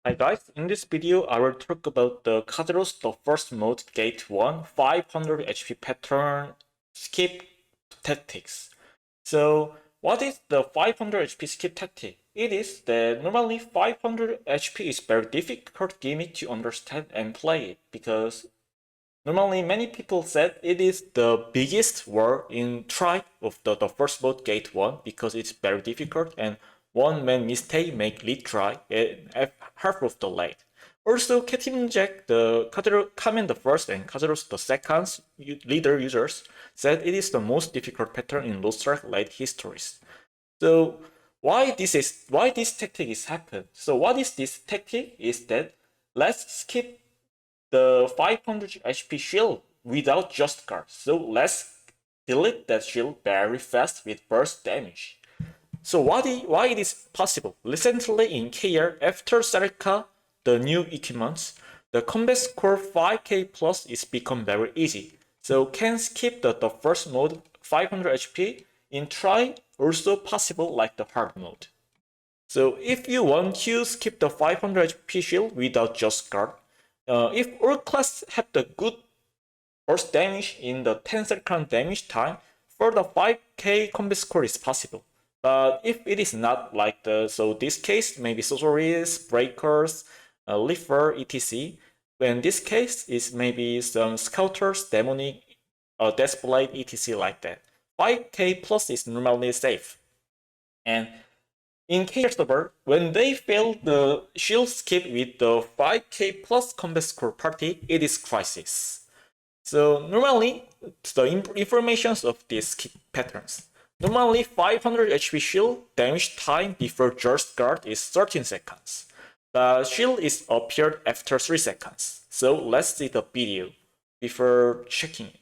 Hi guys, in this video I will talk about the Kazeros the first mode gate 1 500 HP pattern skip tactics. So what is the 500 HP skip tactic? It is that normally 500 HP is very difficult gimmick to understand and play it because normally many people said it is the biggest war in try of the first mode gate 1 because it's very difficult and one man mistake make lead try at half of the lane. Also, Captain Jack, the Kamen the first and Kazeros the second leader users said it is the most difficult pattern in Lostark late histories. So why this tactic is happened? So what is this tactic? Is that let's skip the 500 HP shield without just guard. So let's delete that shield very fast with burst damage. So why it is possible? Recently in KR, after Sarika, the new equipments, the combat score 5k plus is become very easy. So can skip the first mode 500 HP in try also possible like the hard mode. So if you want to skip the 500 HP shield without just guard, if all classes have the good burst damage in the 10-second damage time, for the 5k combat score is possible. But if it is not like so this case, maybe sorceries, breakers, leafer, etc. In this case, is maybe some scouters, demonic, deathblade, etc. like that. 5k plus is normally safe. And in KR server, when they fail the shield skip with the 5k plus combat score party, it is crisis. So normally, the informations of these skip patterns. Normally 500 HP shield damage time before just guard is 13 seconds. The shield is appeared after 3 seconds. So let's see the video before checking it.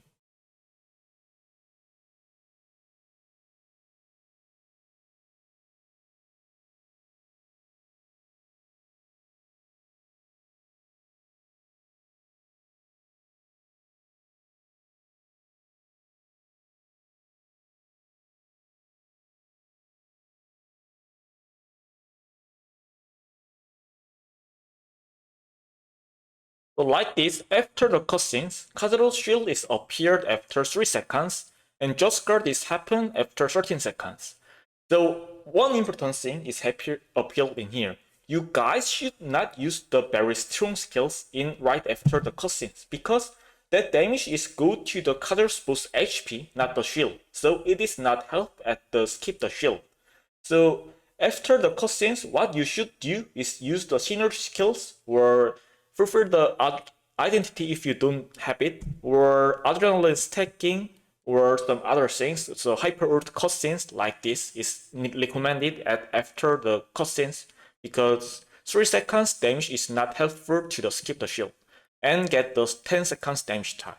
So like this, after the cutscenes, Kazero's shield is appeared after 3 seconds, and just guard is happened after 13 seconds. So one important thing is appealed in here. You guys should not use the very strong skills in right after the cutscenes, because that damage is good to the Kazero's boost HP, not the shield. So it is not help at the skip the shield. So after the cutscenes, what you should do is use the synergy skills or fulfill the identity if you don't have it, or adrenaline stacking, or some other things. So hyper ult cutscenes like this is recommended after the cutscenes because 3 seconds damage is not helpful to the skip the shield and get those 10 seconds damage time.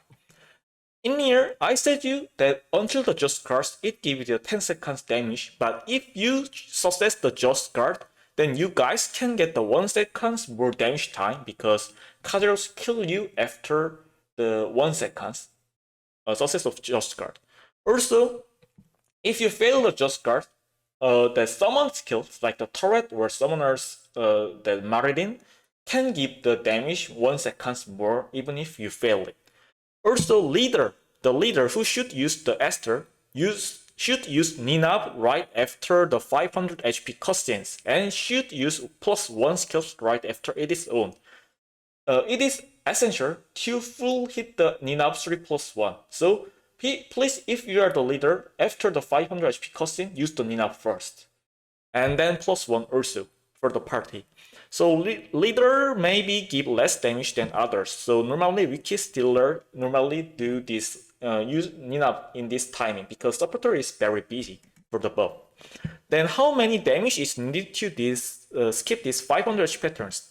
In here, I said you that until the just guard, it gives you 10 seconds damage, but if you success the just guard, then you guys can get the 1 second more damage time because Kazeros kill you after the 1 second success of just guard. Also, if you fail the just guard, the summon skills like the turret or summoners, the Maridin, can give the damage 1 second more even if you fail it. Also, the leader who should use the Esther should use Ninab right after the 500 HP cutscenes and should use +1 skills right after it is owned. It is essential to full hit the Ninab 3+1. So please, if you are the leader, after the 500 HP cutscene, use the Ninab first. And then +1 also for the party. So leader maybe give less damage than others. So normally wiki stealer normally do this use Ninab in this timing because supporter is very busy for the buff. Then how many damage is needed to skip these 500 patterns?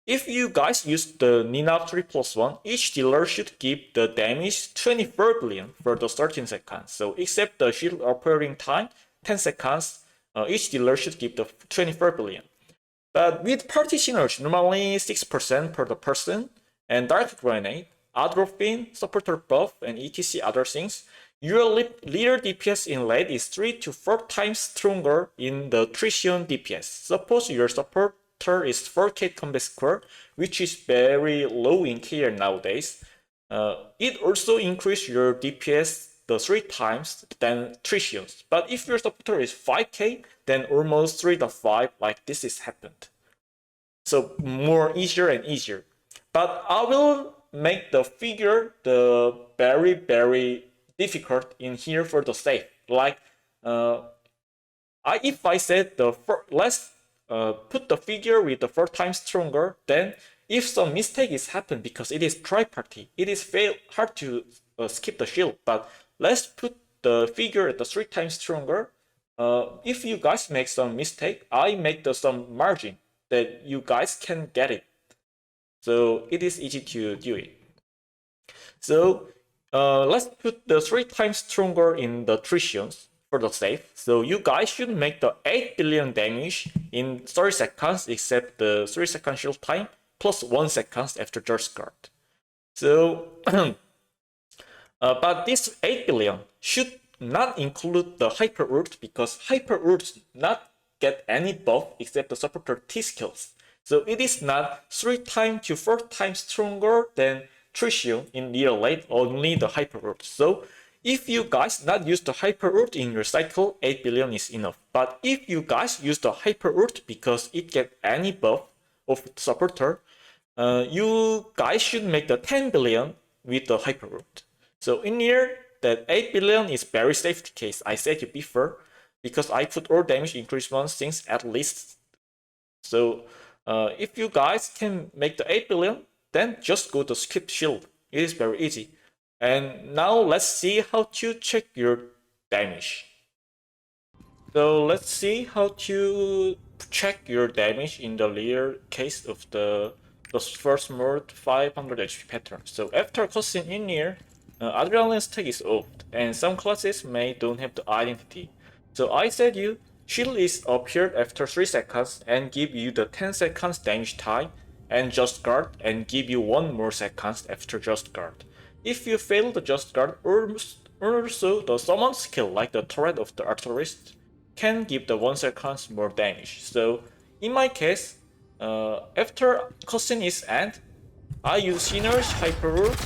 If you guys use the Ninab 3+1, each dealer should give the damage 24 billion for the 13 seconds. So except the shield appearing time 10 seconds, each dealer should give the 24 billion. But with party synergy, normally 6% per the person, and Dark Grenade, Adrophin, Supporter Buff, and etc. other things, your leader DPS in late is 3 to 4 times stronger in the Tritium DPS. Suppose your support after is 4K combat score, which is very low in KR nowadays. It also increase your DPS the 3 times than Tritium's. But if your supporter is 5K, then almost 3.5 like this is happened. So more easier and easier. But I will make the figure the very difficult in here for the save. Like if I said let's put the figure with the 4 times stronger, then if some mistake is happened because it is tri-party, it is hard to skip the shield. But let's put the figure at the 3 times stronger. If you guys make some mistake, I make some margin that you guys can get it. So it is easy to do it. So let's put the 3 times stronger in the Tritiums for the save. So you guys should make the 8 billion damage in 30 seconds except the 3 second shield time plus 1 second after Just Guard. So but this 8 billion should not include the Hyper Ult because Hyper Ult not get any buff except the supporter T skills. So it is not 3 times to 4 times stronger than Tritium in real life, only the Hyper Ult. So if you guys not use the Hyper Ult in your cycle, 8 billion is enough. But if you guys use the Hyper Ult because it get any buff of supporter, you guys should make the 10 billion with the Hyper Ult. So in here, that 8 billion is very safety case. I said you before because I put all damage increasement things at least. So if you guys can make the 8 billion, then just go to skip shield. It is very easy. And now let's see how to check your damage. So let's see how to check your damage in the real case of the first mode 500 HP pattern. So after cutscene in here, adrenaline stack is off, and some classes don't have the identity. So I said you shield is appeared after 3 seconds and give you the 10 seconds damage time, and Just Guard and give you 1 more seconds after Just Guard. If you fail the Just Guard, also the summon skill like the turret of the artillerists can give the 1 second more damage. So in my case, after cutscene is end, I use Sinner's Hyper Ult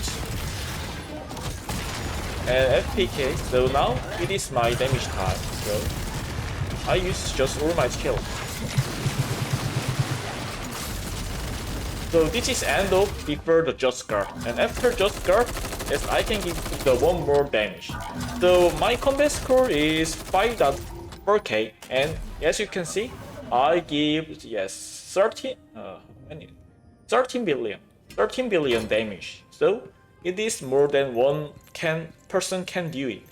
and FPK, so now it is my damage time. So I use just all my skill. So this is end of before the Just Guard, and after Just Guard, yes, I can give the 1 more damage. So my combat score is 5.4k, and as you can see, I give 13 billion damage. So it is more than one person can do it.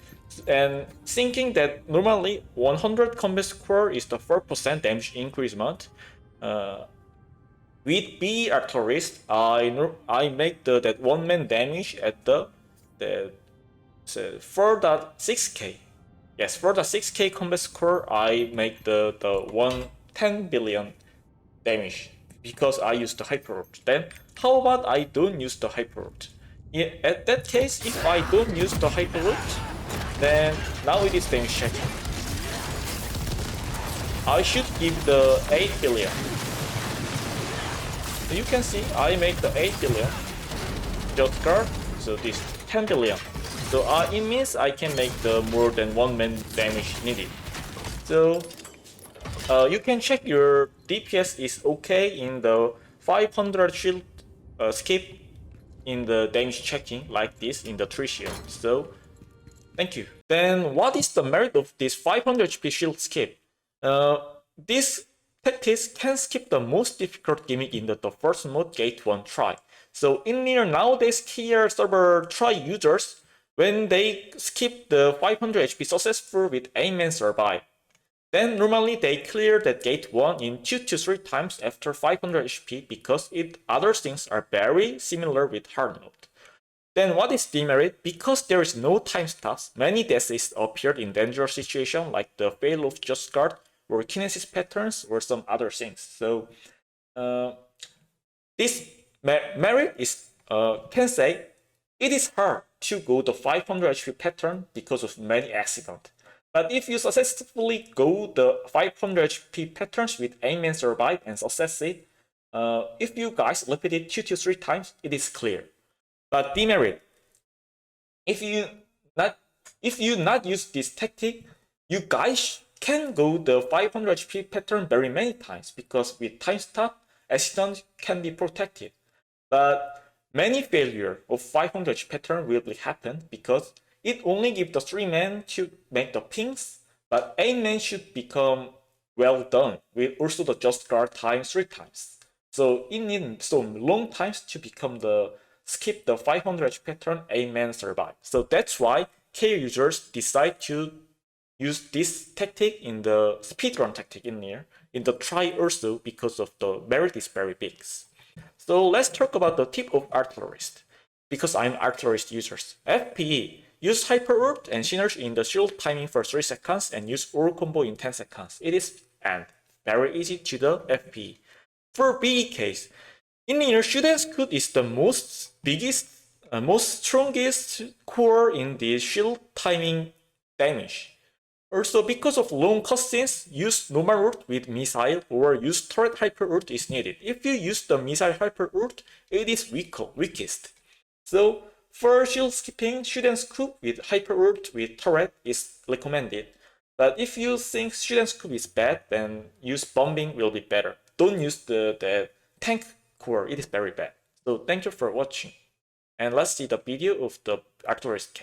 And thinking that normally 100 combat score is the 4% damage increasement. With B artillerist, I make that 1-man damage at the 4.6k. Yes, 4.6k combat score. I make the 10 billion damage because I use the Hyper Ult. Then how about I don't use the Hyper Ult? At that case, if I don't use the Hyper Ult, then now it is damage checking. I should give the 8 billion. So you can see I make the 8 billion Just Guard, so this 10 billion. So it means I can make the more than 1-man damage needed. So you can check your DPS is okay in the 500 shield skip in the damage checking like this in the Tritium. So thank you. Then what is the merit of this 500 HP shield skip? This tactics can skip the most difficult gimmick in the first mode Gate 1 try. So in here nowadays KR server try users, when they skip the 500 HP successful with aim and survive, then normally they clear that Gate 1 in 2 to 3 times after 500 HP because other things are very similar with hard mode. Then what is demerit? Because there is no time stats, many deaths appeared in dangerous situation like the fail of Just Guard or kinesis patterns or some other things. So this merit is can say it is hard to go the 500 HP pattern because of many accidents. But if you successfully go the 500 HP patterns with aim and survive and success it, if you guys repeat it 2 to 3 times, it is clear. But demerit, if you not use this tactic, you guys can go the 500 HP pattern very many times because with time stop, accident can be protected. But many failure of 500 pattern will happen because it only gives the 3 men to make the pings, but 8 men should become well done with also the just guard time 3 times. So it needs so long times to become the skip the 500 pattern 8 men survive. So that's why K users decide to use this tactic in the speedrun tactic in here in the try also because of the merit is very big. So let's talk about the tip of artillerist. Because I'm artillerist users. FPE. Use hyper ult and synergy in the shield timing for 3 seconds and use all combo in 10 seconds. It is and very easy to the FPE. For BE case, in here shield and scoot is the most strongest core in the shield timing damage. Also, because of long cutscenes, use normal ult with missile or use turret hyper ult is needed. If you use the missile hyper ult, it is weakest. So for shield skipping, shoot and scoop with hyper ult with turret is recommended. But if you think shoot and scoop is bad, then use bombing will be better. Don't use the tank core, it is very bad. So thank you for watching. And let's see the video of the artillerist case.